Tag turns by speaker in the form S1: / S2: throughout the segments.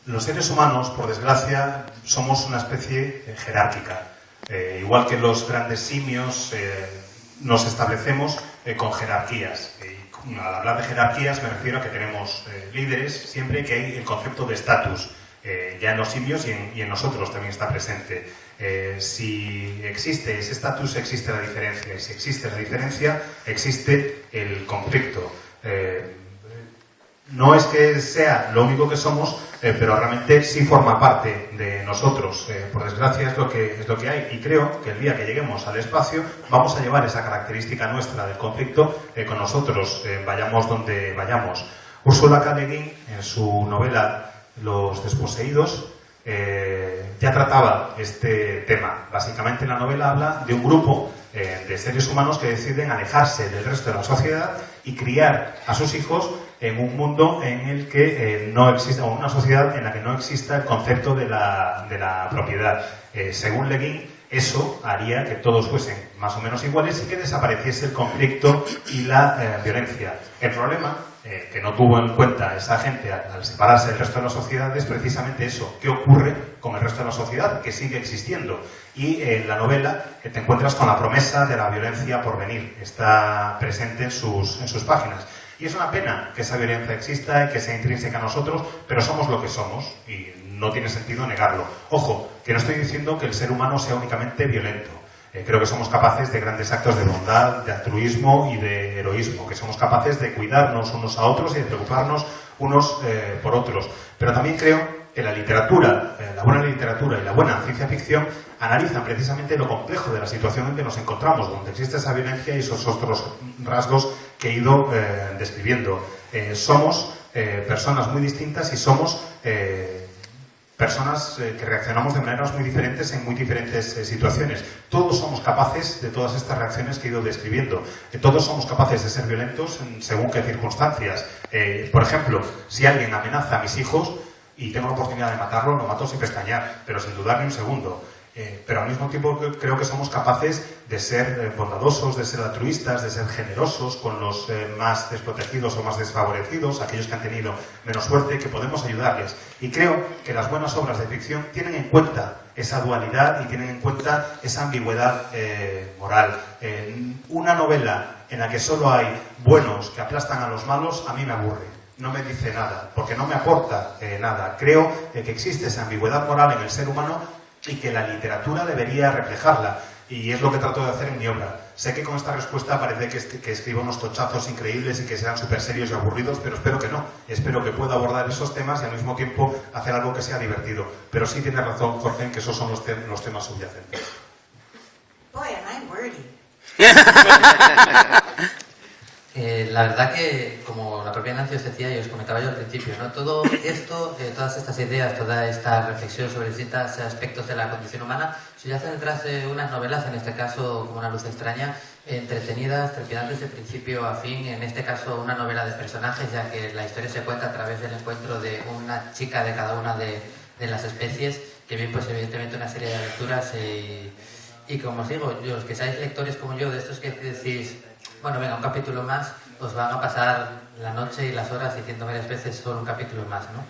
S1: Los seres humanos, por desgracia, somos una especie jerárquica. Igual que los grandes simios, nos establecemos con jerarquías. Al hablar de jerarquías me refiero a que tenemos líderes siempre que hay el concepto de estatus. Ya en los simios y en nosotros también está presente. Si existe ese estatus, existe la diferencia. Y si existe la diferencia, existe el conflicto. No es que sea lo único que somos, pero realmente sí forma parte de nosotros. Por desgracia es lo que hay. Y creo que el día que lleguemos al espacio vamos a llevar esa característica nuestra del conflicto con nosotros, vayamos donde vayamos. Ursula K. Le Guin, en su novela Los desposeídos, ya trataba este tema. Básicamente la novela habla de un grupo de seres humanos que deciden alejarse del resto de la sociedad y criar a sus hijos en un mundo en el que no exista, o una sociedad en la que no exista el concepto de la propiedad. Según Le Guin, eso haría que todos fuesen más o menos iguales y que desapareciese el conflicto y la violencia. El problema que no tuvo en cuenta esa gente al separarse del resto de la sociedad es precisamente eso. ¿Qué ocurre con el resto de la sociedad? Que sigue existiendo. Y en la novela te encuentras con la promesa de la violencia por venir. Está presente en sus páginas. Y es una pena que esa violencia exista y que sea intrínseca a nosotros, pero somos lo que somos y no tiene sentido negarlo. Ojo, que no estoy diciendo que el ser humano sea únicamente violento. Creo que somos capaces de grandes actos de bondad, de altruismo y de heroísmo, que somos capaces de cuidarnos unos a otros y de preocuparnos unos por otros. Pero también creo que la literatura, la buena literatura y la buena ciencia ficción analizan precisamente lo complejo de la situación en que nos encontramos, donde existe esa violencia y esos otros rasgos que he ido describiendo. Somos personas muy distintas y somos personas que reaccionamos de maneras muy diferentes en muy diferentes situaciones. Todos somos capaces de todas estas reacciones que he ido describiendo. Todos somos capaces de ser violentos según qué circunstancias. Por ejemplo, si alguien amenaza a mis hijos y tengo la oportunidad de matarlo, lo mato sin pestañear, pero sin dudar ni un segundo. Pero al mismo tiempo creo que somos capaces de ser bondadosos, de ser altruistas, de ser generosos con los más desprotegidos o más desfavorecidos, aquellos que han tenido menos suerte, que podemos ayudarles. Y creo que las buenas obras de ficción tienen en cuenta esa dualidad y tienen en cuenta esa ambigüedad moral. Una novela en la que solo hay buenos que aplastan a los malos, a mí me aburre. No me dice nada, porque no me aporta nada. Creo que existe esa ambigüedad moral en el ser humano y que la literatura debería reflejarla. Y es lo que trato de hacer en mi obra. Sé que con esta respuesta parece que escribo unos tochazos increíbles y que sean súper serios y aburridos, pero espero que no. Espero que pueda abordar esos temas y al mismo tiempo hacer algo que sea divertido. Pero sí tiene razón, Jorge, en que esos son los temas subyacentes.
S2: Boy, am I wordy.
S3: La verdad que, como la propia Nancy os decía y os comentaba yo al principio, ¿no? Todo esto, todas estas ideas, toda esta reflexión sobre distintos aspectos de la condición humana, subyacen detrás de unas novelas, en este caso como Una luz extraña, entretenidas, trepidantes de principio a fin, en este caso una novela de personajes, ya que la historia se cuenta a través del encuentro de una chica de cada una de las especies, que bien pues evidentemente una serie de aventuras y como os digo, los que seáis lectores como yo, de estos que decís, bueno, venga, un capítulo más, os van a pasar la noche y las horas diciendo varias veces solo un capítulo más, ¿no?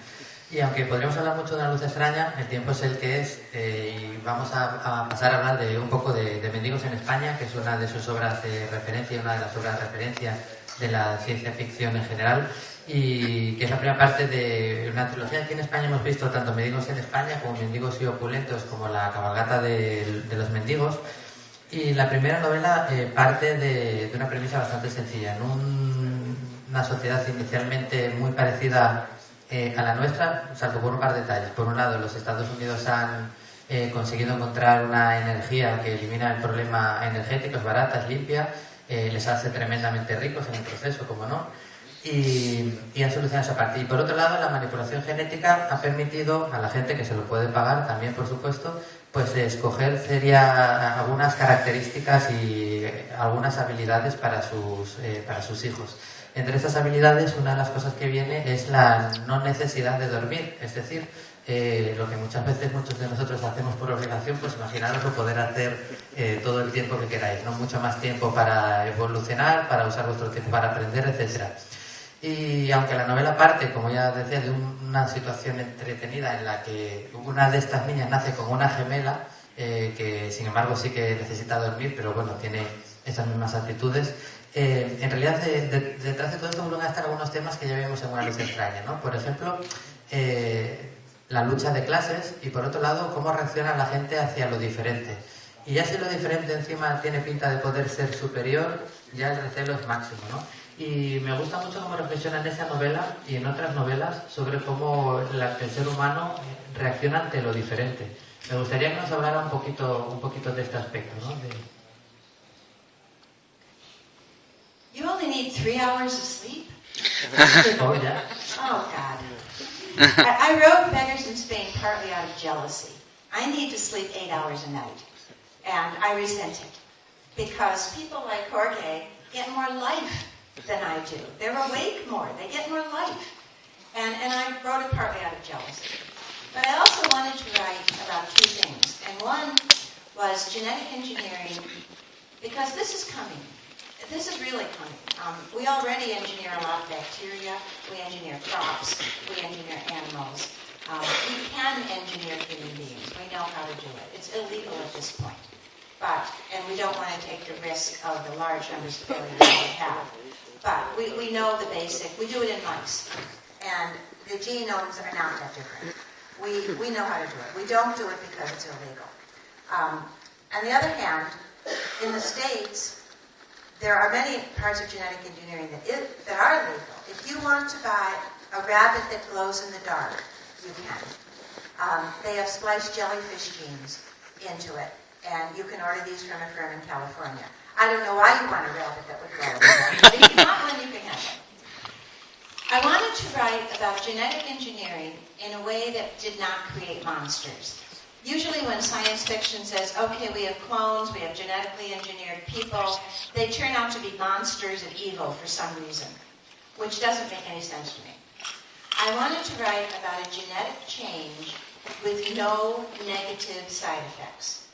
S3: Y aunque podríamos hablar mucho de Una luz extraña, el tiempo es el que es y vamos a pasar a hablar de un poco de Mendigos en España, que es una de sus obras de referencia, una de las obras de referencia de la ciencia ficción en general y que es la primera parte de una trilogía. Aquí en España hemos visto tanto Mendigos en España como Mendigos y opulentos como La cabalgata de los mendigos. Y la primera novela parte de una premisa bastante sencilla. En una sociedad inicialmente muy parecida a la nuestra, salvo por un par de detalles. Por un lado, los Estados Unidos han conseguido encontrar una energía que elimina el problema energético, es barata, es limpia, les hace tremendamente ricos en el proceso, como no, y han solucionado esa parte. Y por otro lado, la manipulación genética ha permitido a la gente que se lo puede pagar, también por supuesto, pues escoger algunas características y algunas habilidades para sus hijos. Entre estas habilidades, una de las cosas que viene es la no necesidad de dormir, es decir, lo que muchas veces muchos de nosotros hacemos por obligación, pues imaginaros poder hacer todo el tiempo que queráis, no mucho más tiempo para evolucionar, para usar vuestro tiempo para aprender, etcétera. Y aunque la novela parte, como ya decía, de una situación entretenida en la que una de estas niñas nace con una gemela, que sin embargo sí que necesita dormir, pero bueno, tiene esas mismas actitudes. En realidad, detrás de todo esto vuelven a estar algunos temas que ya vimos en Una luz extraña, ¿no? Por ejemplo, la lucha de clases y, por otro lado, cómo reacciona la gente hacia lo diferente. Y ya si lo diferente encima tiene pinta de poder ser superior, ya el recelo es máximo, ¿no? Y me gusta mucho cómo reflexiona en esa novela y en otras novelas sobre cómo el ser humano reacciona ante lo diferente. Me gustaría que nos hablara un poquito de este aspecto, ¿no?
S2: You only need 3 hours of sleep?
S3: Oh, yeah.
S2: Oh, God. I wrote Beggars in Spain partly out of jealousy. I need to sleep 8 hours a night. And I resent it. Because people like Jorge get more life than I do. They're awake more. They get more life. And I wrote it partly out of jealousy. But I also wanted to write about 2 things. And one was genetic engineering, because this is coming. This is really coming. We already engineer a lot of bacteria. We engineer crops. We engineer animals. We can engineer human beings. We know how to do it. It's illegal at this point. And we don't want to take the risk of the large numbers of failures that we have. But we know the basic. We do it in mice. And the genomes are not that different. We know how to do it. We don't do it because it's illegal. On the other hand, in the States, there are many parts of genetic engineering that are legal. If you want to buy a rabbit that glows in the dark, you can. They have spliced jellyfish genes into it, and you can order these from a firm in California. I don't know why you want a rabbit that would glow in the dark, but if you want one, you can have it. I wanted to write about genetic engineering in a way that did not create monsters. Usually when science fiction says, okay, we have clones, we have genetically engineered people, they turn out to be monsters of evil for some reason, which doesn't make any sense to me. I wanted to write about a genetic change with no negative side effects.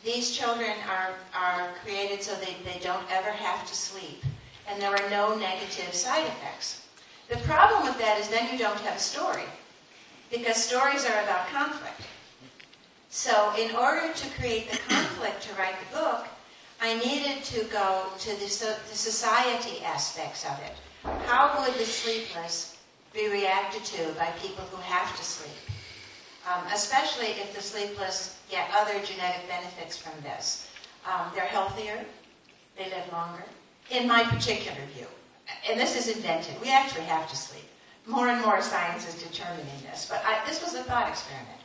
S2: These children are created so they don't ever have to sleep, and there are no negative side effects. The problem with that is then you don't have a story, because stories are about conflict. So in order to create the conflict to write the book, I needed to go to the society aspects of it. How would the sleepless be reacted to by people who have to sleep? Especially if the sleepless get other genetic benefits from this. They're healthier, they live longer. In my particular view, and this is invented, we actually have to sleep. More and more science is determining this, but this was a thought experiment.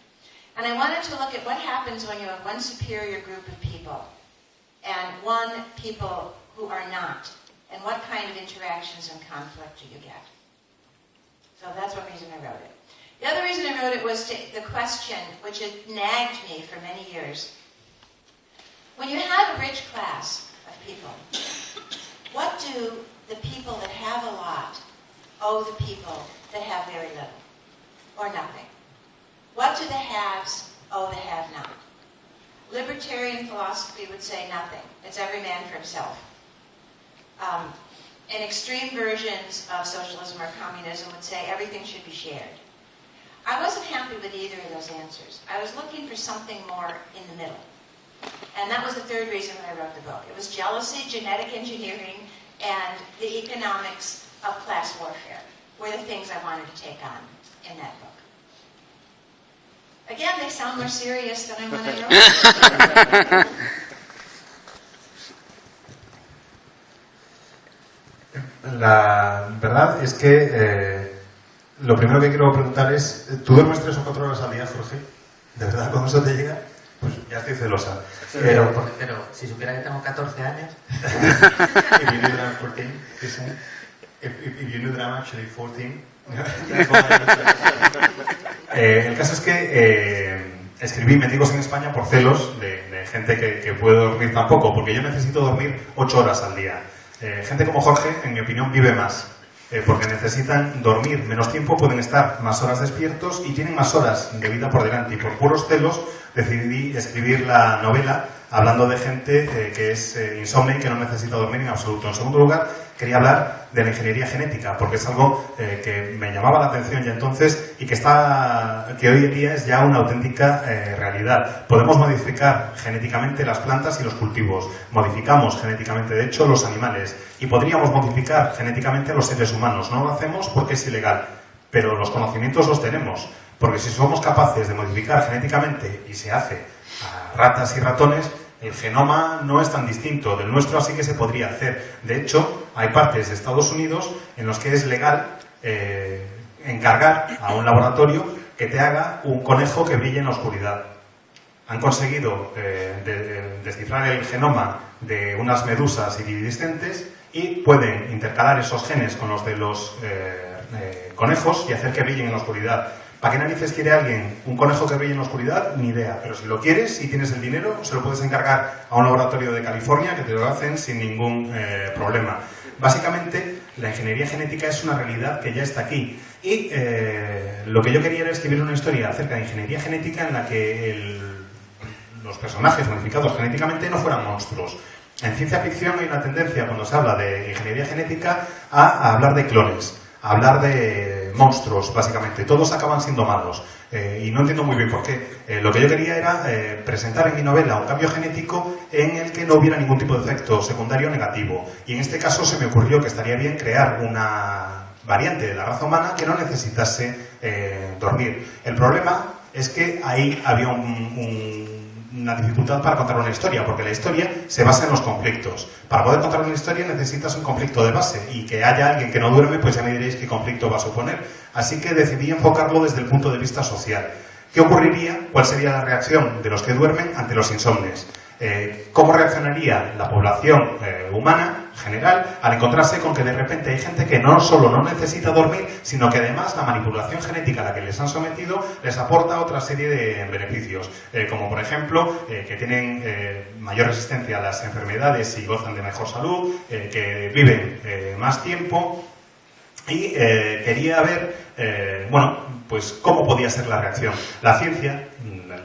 S2: And I wanted to look at what happens when you have one superior group of people and one people who are not, and what kind of interactions and conflict do you get. So that's one reason I wrote it. The other reason I wrote it was the question, which had nagged me for many years. When you have a rich class of people, what do the people that have a lot owe the people that have very little, or nothing? What do the haves owe the have-not? Libertarian philosophy would say nothing. It's every man for himself. And extreme versions of socialism or communism would say everything should be shared. I wasn't happy with either of those answers. I was looking for something more in the middle. And that was the third reason why I wrote the book. It was jealousy, genetic engineering, and the economics of class warfare were the things I wanted to take on in that book. Again, they sound more serious than when I wrote it.
S1: La verdad es que lo primero que quiero preguntar es, ¿tú duermes 3 o 4 horas al día, Jorge? ¿De verdad con eso te llega? Pues ya estoy celosa.
S3: Pero si supiera que tengo 14 años...
S1: If you knew that I'm 14, if you knew that I'm actually 14... el caso es que escribí Mendigos en España por celos de gente que puede dormir tan poco, porque yo necesito dormir 8 horas al día. Gente como Jorge, en mi opinión, vive más, porque necesitan dormir menos tiempo, pueden estar más horas despiertos y tienen más horas de vida por delante. Y por puros celos decidí escribir la novela hablando de gente que es insomne y que no necesita dormir en absoluto. En segundo lugar, quería hablar de la ingeniería genética, porque es algo que me llamaba la atención ya entonces y que hoy en día es ya una auténtica realidad. Podemos modificar genéticamente las plantas y los cultivos, modificamos genéticamente, de hecho, los animales, y podríamos modificar genéticamente a los seres humanos. No lo hacemos porque es ilegal, pero los conocimientos los tenemos, porque si somos capaces de modificar genéticamente, y se hace a ratas y ratones, el genoma no es tan distinto del nuestro, así que se podría hacer. De hecho, hay partes de Estados Unidos en los que es legal encargar a un laboratorio que te haga un conejo que brille en la oscuridad. Han conseguido descifrar el genoma de unas medusas iridiscentes y pueden intercalar esos genes con los de los conejos y hacer que brillen en la oscuridad. ¿Para qué narices quiere alguien un conejo que brille en la oscuridad? Ni idea. Pero si lo quieres y tienes el dinero, se lo puedes encargar a un laboratorio de California que te lo hacen sin ningún problema. Básicamente, la ingeniería genética es una realidad que ya está aquí. Y lo que yo quería era escribir una historia acerca de ingeniería genética en la que los personajes modificados genéticamente no fueran monstruos. En ciencia ficción hay una tendencia, cuando se habla de ingeniería genética, a hablar de clones, a hablar de monstruos, básicamente. Todos acaban siendo malos. Y no entiendo muy bien por qué. Lo que yo quería era presentar en mi novela un cambio genético en el que no hubiera ningún tipo de efecto secundario negativo. Y en este caso se me ocurrió que estaría bien crear una variante de la raza humana que no necesitase dormir. El problema es que ahí había una dificultad para contar una historia, porque la historia se basa en los conflictos. Para poder contar una historia necesitas un conflicto de base, y que haya alguien que no duerme, pues ya me diréis qué conflicto va a suponer. Así que decidí enfocarlo desde el punto de vista social. ¿Qué ocurriría? ¿Cuál sería la reacción de los que duermen ante los insomnes? ¿Cómo reaccionaría la población humana general al encontrarse con que de repente hay gente que no solo no necesita dormir, sino que además la manipulación genética a la que les han sometido les aporta otra serie de beneficios, como por ejemplo que tienen mayor resistencia a las enfermedades y gozan de mejor salud, que viven más tiempo? Y quería ver, pues cómo podía ser la reacción. La ciencia,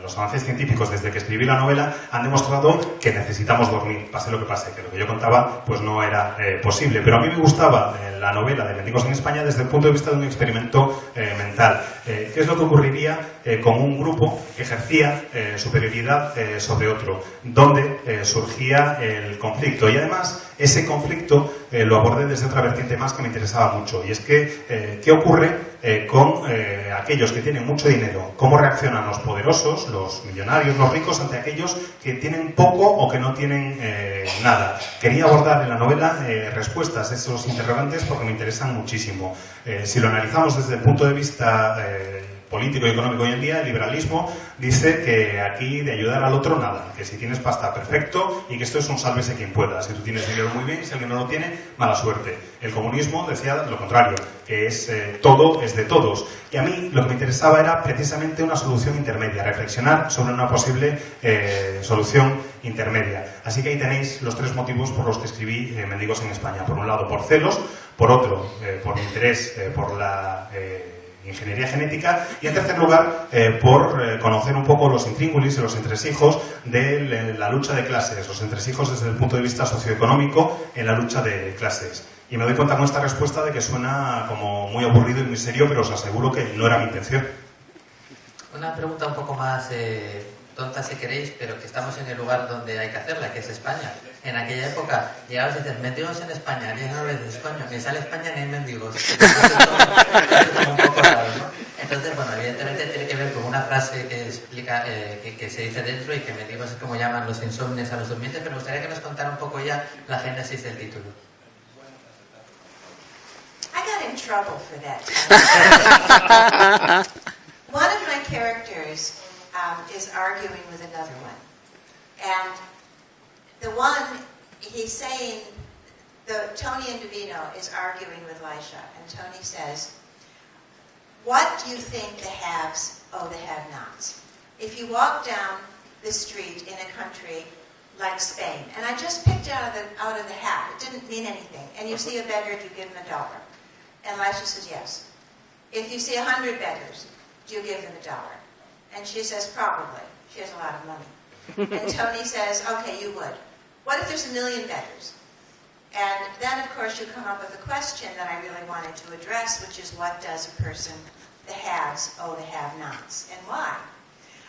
S1: los avances científicos desde que escribí la novela han demostrado que necesitamos dormir, pase lo que pase, que lo que yo contaba pues no era posible. Pero a mí me gustaba la novela de Mendigos en España desde el punto de vista de un experimento mental. ¿Qué es lo que ocurriría con un grupo que ejercía superioridad sobre otro? ¿Dónde surgía el conflicto? Y además ese conflicto lo abordé desde otra vertiente más que me interesaba mucho, y es que ¿qué ocurre con aquellos que tienen mucho dinero? ¿Cómo reaccionan los poderosos, los millonarios, los ricos ante aquellos que tienen poco o que no tienen nada? Quería abordar en la novela respuestas a esos interrogantes porque me interesan muchísimo. Si lo analizamos desde el punto de vista político y económico hoy en día, el liberalismo dice que aquí de ayudar al otro nada, que si tienes pasta, perfecto, y que esto es un sálvese quien pueda. Si tú tienes dinero, muy bien, si alguien no lo tiene, mala suerte. El comunismo decía lo contrario, que es todo es de todos. Y a mí lo que me interesaba era precisamente una solución intermedia, reflexionar sobre una posible solución intermedia. Así que ahí tenéis los tres motivos por los que escribí Mendigos en España. Por un lado, por celos; por otro, por interés por la ingeniería genética; y en tercer lugar, por conocer un poco los intríngulis y los entresijos de la lucha de clases, los entresijos desde el punto de vista socioeconómico en la lucha de clases. Y me doy cuenta con esta respuesta de que suena como muy aburrido y muy serio, pero os aseguro que no era mi intención.
S3: Una pregunta un poco más tonta si queréis, pero que estamos en el lugar donde hay que hacerla, que es España. En aquella época llegabas y dices, mendigos en España, y no veces, coño, ni sale España ni hay mendigos. Es un poco raro, ¿no? Entonces, bueno, evidentemente tiene que ver con una frase que explica, que se dice dentro, y que mendigos es como llaman los insomnes a los durmientes, pero me gustaría que nos contara un poco ya la génesis del título.
S2: I got in trouble for that. One of my characters is arguing with another one. And the one, he's saying, Tony Indovino is arguing with Lisha, and Tony says, what do you think the haves owe the have-nots? If you walk down the street in a country like Spain, and I just picked out of the hat, it didn't mean anything, and you see a beggar, do you give him $1? And Lisha says, yes. If you see 100 beggars, do you give them $1? And she says, probably. She has a lot of money. And Tony says, okay, you would. What if there's 1 million beggars? And then, of course, you come up with a question that I really wanted to address, which is what does a person, the haves, owe the have-nots, and why?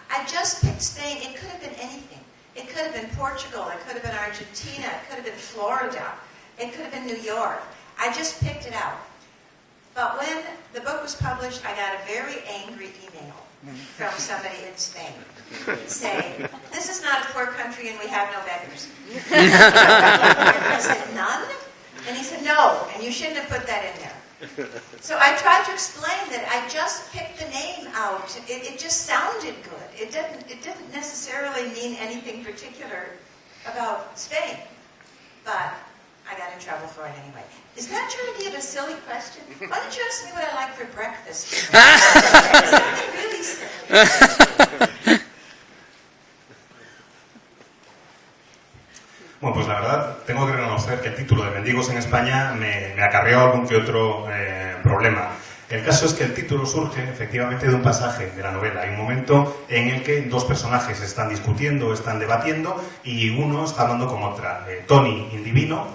S2: I just picked Spain. It could have been anything. It could have been Portugal. It could have been Argentina. It could have been Florida. It could have been New York. I just picked it out. But when the book was published, I got a very angry email from somebody in Spain saying, this is not a poor country and we have no beggars. I said, none? And he said, no, and you shouldn't have put that in there. So I tried to explain that I just picked the name out. It just sounded good. It didn't necessarily mean anything particular about Spain. But I got in trouble for it anyway. Is that trying to be a silly question? Why don't you ask me what I like for breakfast? Something really silly.
S1: Bueno, pues la verdad, tengo que reconocer que el título de Mendigos en España me acarreó algún que otro problema. El caso es que el título surge efectivamente de un pasaje de la novela. Hay un momento en el que dos personajes están discutiendo, están debatiendo y uno está hablando con otra. Tony, indivino,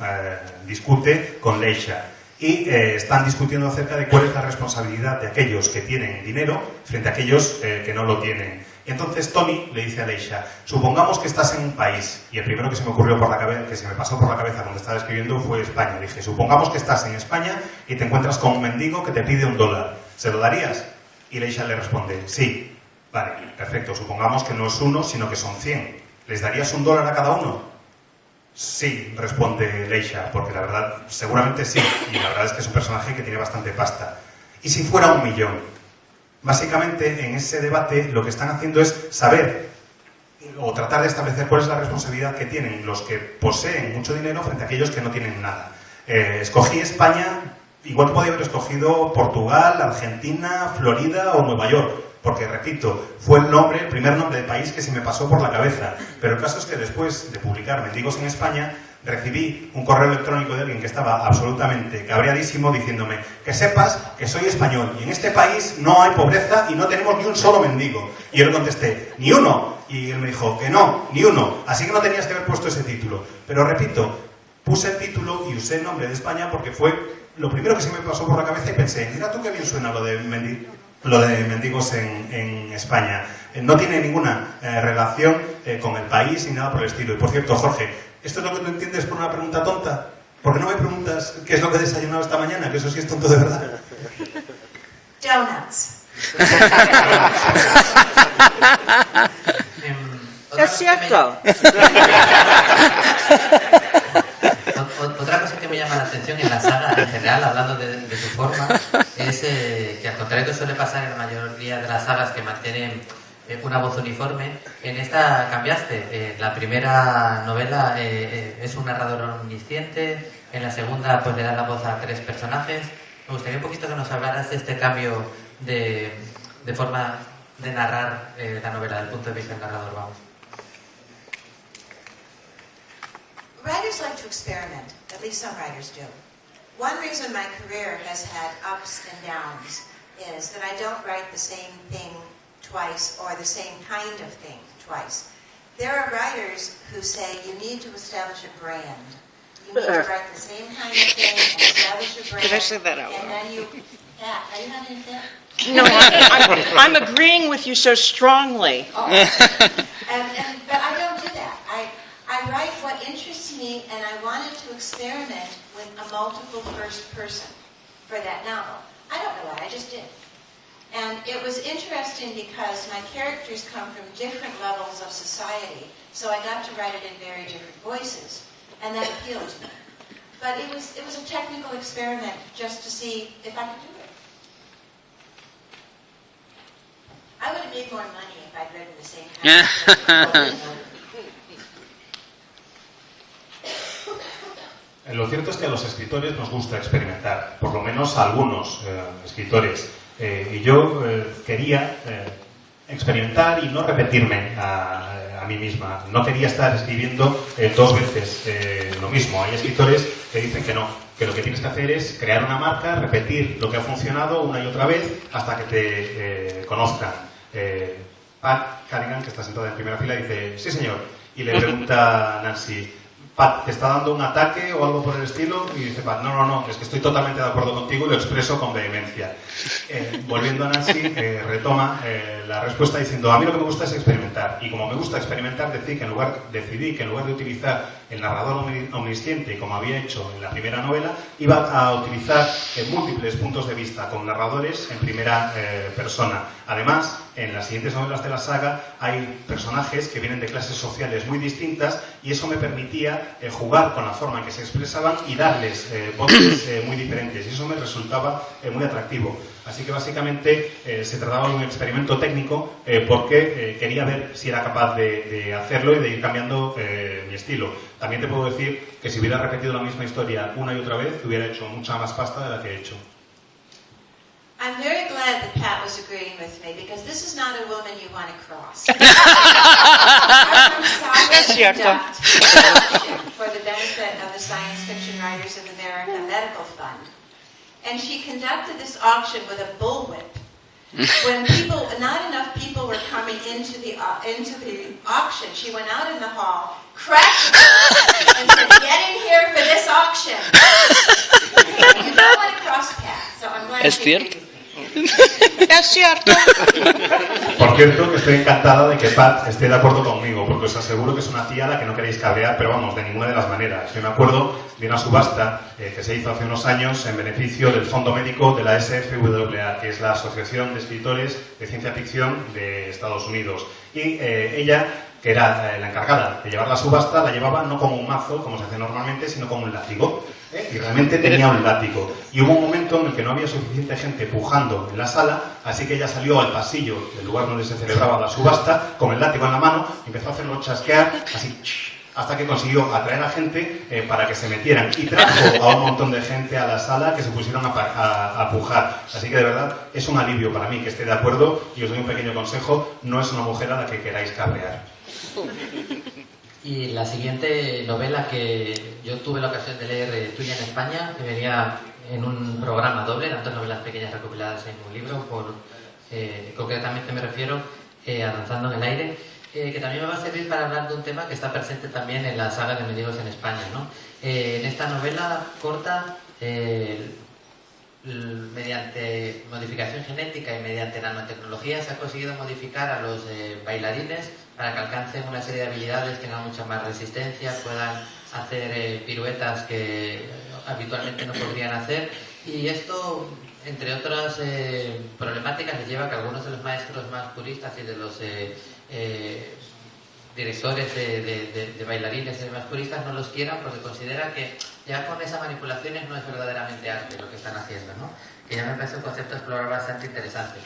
S1: discute con Leisha y están discutiendo acerca de cuál es la responsabilidad de aquellos que tienen dinero frente a aquellos que no lo tienen. Y entonces Tony le dice a Leisha, supongamos que estás en un país, y el primero que se me ocurrió por la cabeza, que se me pasó por la cabeza cuando estaba escribiendo fue España. Dije, supongamos que estás en España y te encuentras con un mendigo que te pide $1. ¿Se lo darías? Y Leisha le responde, sí. Vale, perfecto, supongamos que no es uno, sino que son 100. ¿Les darías $1 a cada uno? Sí, responde Leisha, porque la verdad, seguramente sí, y la verdad es que es un personaje que tiene bastante pasta. ¿Y si fuera 1 millón? Básicamente, en ese debate lo que están haciendo es saber o tratar de establecer cuál es la responsabilidad que tienen los que poseen mucho dinero frente a aquellos que no tienen nada. Escogí España, igual que podía haber escogido Portugal, Argentina, Florida o Nueva York, porque, repito, fue el primer nombre de país que se me pasó por la cabeza. Pero el caso es que después de publicar Mendigos en España, recibí un correo electrónico de alguien que estaba absolutamente cabreadísimo diciéndome que sepas que soy español y en este país no hay pobreza y no tenemos ni un solo mendigo. Y yo le contesté, ¿ni uno? Y él me dijo que no, ni uno. Así que no tenías que haber puesto ese título. Pero repito, puse el título y usé el nombre de España porque fue lo primero que se me pasó por la cabeza y pensé, mira tú qué bien suena lo de Mendigos en España. No tiene ninguna relación con el país ni nada por el estilo. Y por cierto, Jorge, ¿esto es lo que tú entiendes por una pregunta tonta? ¿Por qué no me preguntas qué es lo que he desayunado esta mañana? Que eso sí es tonto de verdad.
S2: Donuts.
S4: Es cierto.
S3: Otra cosa que me llama la atención en la saga en general, hablando de su forma, es que al contrario que suele pasar en la mayoría de las sagas que mantienen una voz uniforme, en esta cambiaste. En la primera novela es un narrador omnisciente, en la segunda pues le das la voz a 3 personajes. Me gustaría un poquito que nos hablaras de este cambio de forma de narrar la novela, del punto de vista del narrador, vamos.
S2: Writers like to experiment, at least some writers do. One reason my career has had ups and downs is that I don't write the same thing twice or the same kind of thing twice. There are writers who say you need to establish a brand. You need to write the same kind of thing and establish a brand.
S4: Did I say that out loud?
S2: And then you... Yeah, are you having a fit?
S4: No, I'm agreeing with you so strongly.
S2: Oh. But I don't do that. I write what interests me, and I wanted to experiment with a multiple first person for that novel. I don't know why, I just did. And it was interesting because my characters come from different levels of society, so I got to write it in very different voices, and that appealed to me. But it was a technical experiment just to see if I could do it. I would have made more money if I'd written the same kind of story.
S1: Lo cierto es que a los escritores nos gusta experimentar, por lo menos a algunos escritores. Y yo quería experimentar y no repetirme a mí misma. No quería estar escribiendo 2 veces lo mismo. Hay escritores que dicen que no, que lo que tienes que hacer es crear una marca, repetir lo que ha funcionado una y otra vez hasta que te conozcan. Pat Callaghan, que está sentada en primera fila, dice, sí señor, y le pregunta a Nancy, Pat, ¿te está dando un ataque o algo por el estilo? Y dice Pat, no, es que estoy totalmente de acuerdo contigo y lo expreso con vehemencia. Volviendo a Nancy, retoma la respuesta diciendo, a mí lo que me gusta es experimentar. Y como me gusta experimentar, decidí que en lugar de utilizar el narrador omnisciente, como había hecho en la primera novela, iba a utilizar múltiples puntos de vista con narradores en primera persona. Además, en las siguientes novelas de la saga hay personajes que vienen de clases sociales muy distintas y eso me permitía jugar con la forma en que se expresaban y darles voces muy diferentes, y eso me resultaba muy atractivo. Así que básicamente se trataba de un experimento técnico porque quería ver si era capaz de hacerlo y de ir cambiando mi estilo. También te puedo decir que si hubiera repetido la misma historia una y otra vez, hubiera hecho mucha más pasta de la que he hecho.
S2: I'm very glad that Pat was agreeing with me, because this is not a woman you want to cross.
S4: Es cierto.
S2: For the benefit of the Science Fiction Writers of America Medical Fund. And she conducted this auction with a bullwhip. When not enough people were coming into the auction, she went out in the hall, cracked the door, and said, "Get in here for this auction." You don't want to cross paths, so I'm glad
S5: ¿Es
S2: she
S5: cierto?
S2: agreed with me.
S4: Es cierto.
S1: Por cierto, que estoy encantada de que Pat esté de acuerdo conmigo, porque os aseguro que es una tía a la que no queréis cabrear, pero vamos, de ninguna de las maneras. Yo me acuerdo de una subasta que se hizo hace unos años en beneficio del Fondo Médico de la SFWA, que es la Asociación de Escritores de Ciencia Ficción de Estados Unidos. Y ella, que era la encargada de llevar la subasta, la llevaba no como un mazo, como se hace normalmente, sino como un látigo. Y realmente tenía un látigo. Y hubo un momento en el que no había suficiente gente pujando en la sala, así que ella salió al pasillo del lugar donde se celebraba la subasta, con el látigo en la mano, y empezó a hacerlo chasquear, así, hasta que consiguió atraer a gente para que se metieran. Y trajo a un montón de gente a la sala que se pusieron a pujar. Así que de verdad es un alivio para mí que esté de acuerdo, y os doy un pequeño consejo, no es una mujer a la que queráis cabrear.
S3: Y la siguiente novela que yo tuve la ocasión de leer, tuya en España, que venía en un programa doble, tantas novelas pequeñas recopiladas en un libro, concretamente me refiero a Danzando en el aire, que también me va a servir para hablar de un tema que está presente también en la saga de Mendigos en España, ¿no? En esta novela corta, mediante modificación genética y mediante nanotecnología se ha conseguido modificar a los bailarines para que alcancen una serie de habilidades, tengan mucha más resistencia, puedan hacer piruetas que habitualmente no podrían hacer, y esto, entre otras problemáticas, les lleva a que algunos de los maestros más puristas y de los directores de bailarines más puristas no los quieran, porque consideran que ya con esas manipulaciones no es verdaderamente arte lo que están haciendo, ¿no? Que ya me parece un concepto a explorar bastante interesante.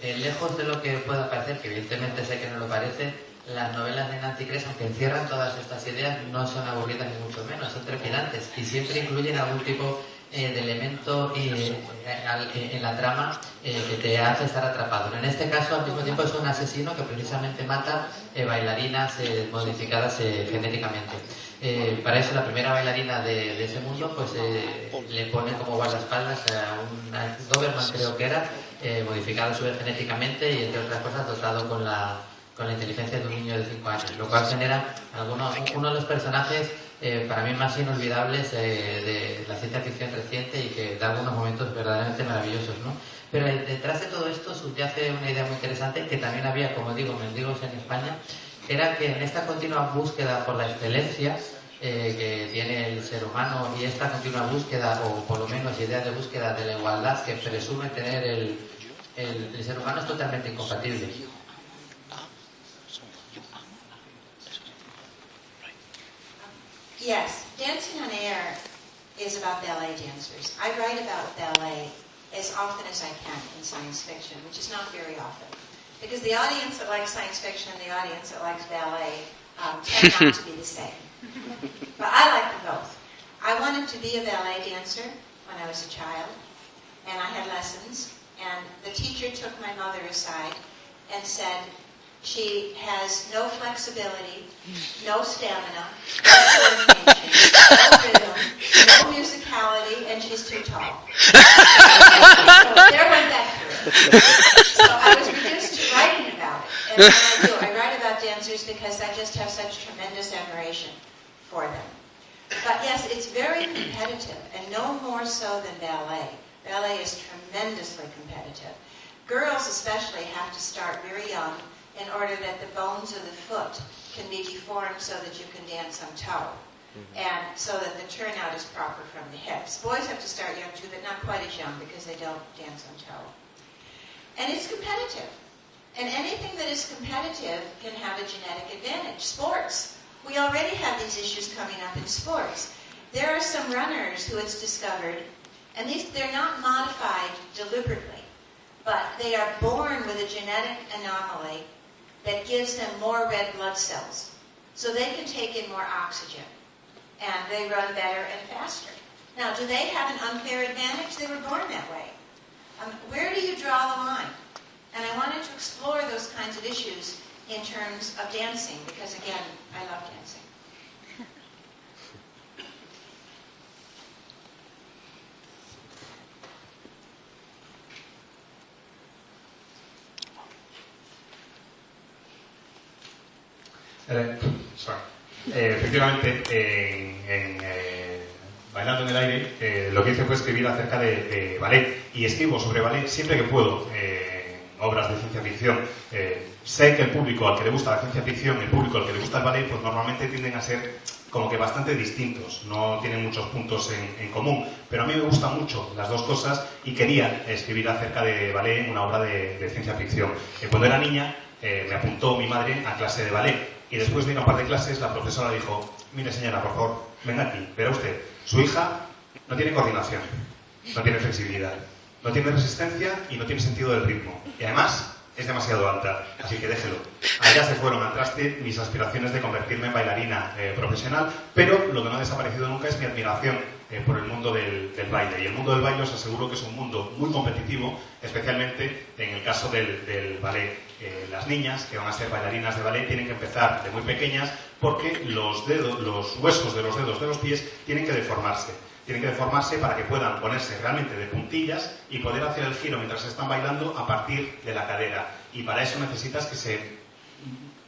S3: Lejos de lo que pueda parecer, que evidentemente sé que no lo parece, las novelas de Nancy Kress, aunque encierran todas estas ideas, no son aburridas ni mucho menos, son trepidantes y siempre incluyen algún tipo de elemento en la trama que te hace estar atrapado. En este caso, al mismo tiempo, es un asesino que precisamente mata bailarinas modificadas genéticamente. Para eso, la primera bailarina de ese mundo pues le pone como guardaespaldas a una Doberman, creo que era, modificado genéticamente y, entre otras cosas, dotado con la inteligencia de un niño de 5 años, lo cual genera uno de los personajes para mí más inolvidables de la ciencia ficción reciente y que da algunos momentos verdaderamente maravillosos, ¿no? Pero detrás de todo esto subyace una idea muy interesante que también había, como digo, Mendigos en España, que era que en esta continua búsqueda por la excelencia que tiene el ser humano, y esta continua búsqueda, o por lo menos idea de búsqueda de la igualdad que presume tener el ser humano, es totalmente incompatible.
S2: Yes, Dancing on Air is about ballet dancers. I write about ballet as often as I can in science fiction, which is not very often. Because the audience that likes science fiction and the audience that likes ballet tend not to be the same. But I like them both. I wanted to be a ballet dancer when I was a child, and I had lessons, and the teacher took my mother aside and said, she has no flexibility, no stamina, no coordination, no rhythm, no musicality, and she's too tall. So there went that through. So I was reduced to writing about it. And what I do, I write about dancers because I just have such tremendous admiration for them. But yes, it's very competitive, and no more so than ballet. Ballet is tremendously competitive. Girls especially have to start very young in order that the bones of the foot can be deformed so that you can dance on toe. And so that the turnout is proper from the hips. Boys have to start young too, but not quite as young because they don't dance on toe. And it's competitive. And anything that is competitive can have a genetic advantage. Sports. We already have these issues coming up in sports. There are some runners who it's discovered, and they're not modified deliberately, but they are born with a genetic anomaly that gives them more red blood cells. So they can take in more oxygen, and they run better and faster. Now, do they have an unfair advantage? They were born that way. Where do you draw the line? And I wanted to explore those kinds of issues in terms of dancing, because again, I love dancing.
S1: Efectivamente, Bailando en el Aire, lo que hice fue escribir acerca de ballet, y escribo sobre ballet siempre que puedo, obras de ciencia ficción. Sé que el público al que le gusta la ciencia ficción, el público al que le gusta el ballet, pues normalmente tienden a ser como que bastante distintos, no tienen muchos puntos en común, pero a mí me gustan mucho las dos cosas y quería escribir acerca de ballet en una obra de ciencia ficción. Cuando era niña me apuntó mi madre a clase de ballet, y después de ir a un par de clases la profesora dijo: mire señora, por favor, venga aquí, verá usted, su hija no tiene coordinación, no tiene flexibilidad, no tiene resistencia y no tiene sentido del ritmo, y además es demasiado alta, así que déjelo. Allá se fueron al traste mis aspiraciones de convertirme en bailarina profesional, pero lo que no ha desaparecido nunca es mi admiración por el mundo del baile. Y el mundo del baile os aseguro que es un mundo muy competitivo, especialmente en el caso del ballet. Las niñas que van a ser bailarinas de ballet tienen que empezar de muy pequeñas, porque los huesos de los dedos de los pies tienen que deformarse. Tienen que deformarse para que puedan ponerse realmente de puntillas y poder hacer el giro mientras están bailando a partir de la cadera. Y para eso necesitas que se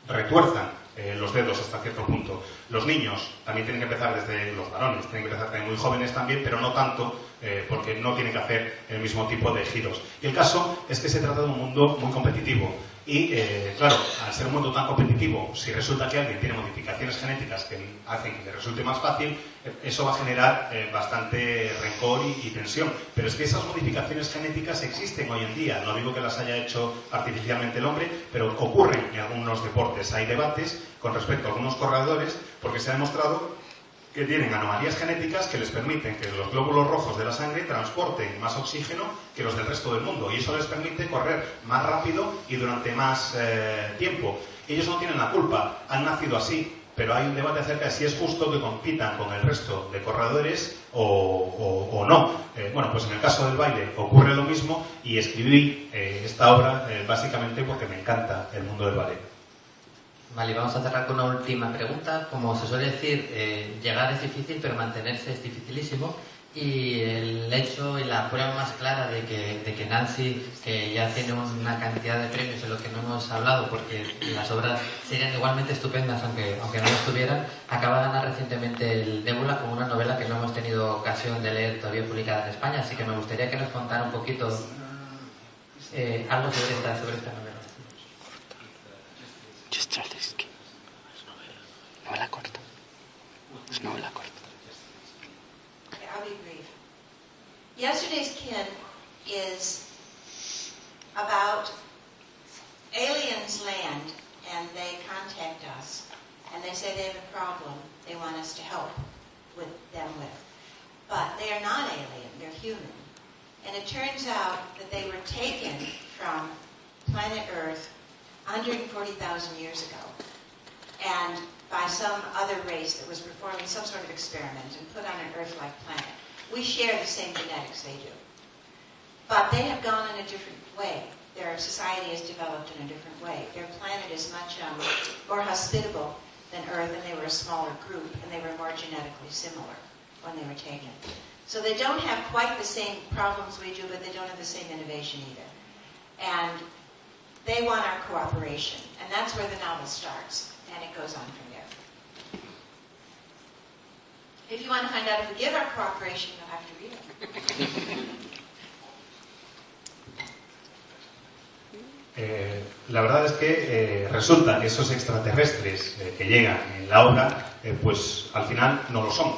S1: retuerzan los dedos hasta cierto punto. Los niños también tienen que empezar desde los varones, tienen que empezar desde muy jóvenes también, pero no tanto, porque no tienen que hacer el mismo tipo de giros. Y el caso es que se trata de un mundo muy competitivo. Y, claro, al ser un mundo tan competitivo, si resulta que alguien tiene modificaciones genéticas que hacen que le resulte más fácil, eso va a generar bastante rencor y tensión. Pero es que esas modificaciones genéticas existen hoy en día. No digo que las haya hecho artificialmente el hombre, pero ocurren en algunos deportes. Hay debates con respecto a algunos corredores, porque se ha demostrado que tienen anomalías genéticas que les permiten que los glóbulos rojos de la sangre transporten más oxígeno que los del resto del mundo, y eso les permite correr más rápido y durante más tiempo. Ellos no tienen la culpa, han nacido así, pero hay un debate acerca de si es justo que compitan con el resto de corredores o no. Bueno, pues en el caso del baile ocurre lo mismo, y escribí esta obra básicamente porque me encanta el mundo del ballet.
S3: Vale, vamos a cerrar con una última pregunta. Como se suele decir, llegar es difícil, pero mantenerse es dificilísimo. Y el hecho y la prueba más clara de que Nancy, que ya tiene una cantidad de premios en los que no hemos hablado, porque las obras serían igualmente estupendas aunque no lo estuvieran, acaba de ganar recientemente el Nebula con una novela que no hemos tenido ocasión de leer todavía publicada en España. Así que me gustaría que nos contara un poquito algo sobre esta novela.
S5: Novela corta. Es novela corta.
S2: Okay, I'll be brief. Yesterday's Kin is about aliens land, and they contact us, and they say they have a problem they want us to help them with. But they are not alien, they're human. And it turns out that they were taken from planet Earth 140,000 years ago, and by some other race that was performing some sort of experiment and put on an Earth-like planet. We share the same genetics they do. But they have gone in a different way. Their society has developed in a different way. Their planet is much more hospitable than Earth, and they were a smaller group, and they were more genetically similar when they were taken. So they don't have quite the same problems we do, but they don't have the same innovation either. And They want our cooperation, and that's where the novel starts, and it goes on from there. If you want to find out if we give our cooperation, you'll have to read it.
S1: La verdad es que resulta que esos extraterrestres que llegan en la obra, pues al final no lo son.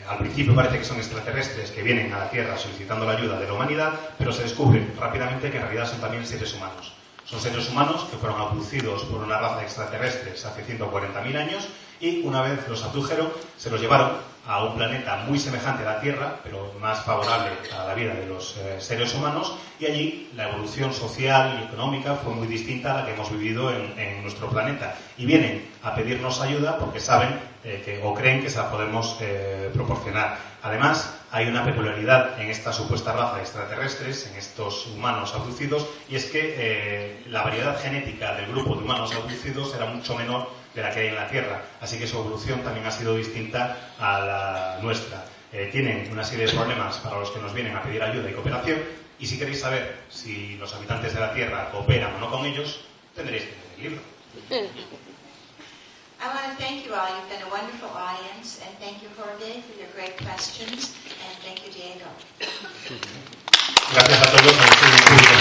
S1: Al principio parece que son extraterrestres que vienen a la Tierra solicitando la ayuda de la humanidad, pero se descubre rápidamente que en realidad son también seres humanos. Son seres humanos que fueron abducidos por una raza de extraterrestres hace 140.000 años y una vez los abdujeron, se los llevaron a un planeta muy semejante a la Tierra, pero más favorable a la vida de los seres humanos, y allí la evolución social y económica fue muy distinta a la que hemos vivido en nuestro planeta. Y vienen a pedirnos ayuda porque saben o creen que se la podemos proporcionar. Además, hay una peculiaridad en esta supuesta raza de extraterrestres, en estos humanos abducidos, y es que la variedad genética del grupo de humanos abducidos era mucho menor de la que hay en la Tierra, así que su evolución también ha sido distinta a la nuestra. Tienen una serie de problemas para los que nos vienen a pedir ayuda y cooperación, y si queréis saber si los habitantes de la Tierra cooperan o no con ellos, tendréis que leer el libro.
S2: I want to thank you all. You've been a wonderful audience, and thank you, Jorge, for your great questions, and thank you, Diego.
S1: Gracias a todos.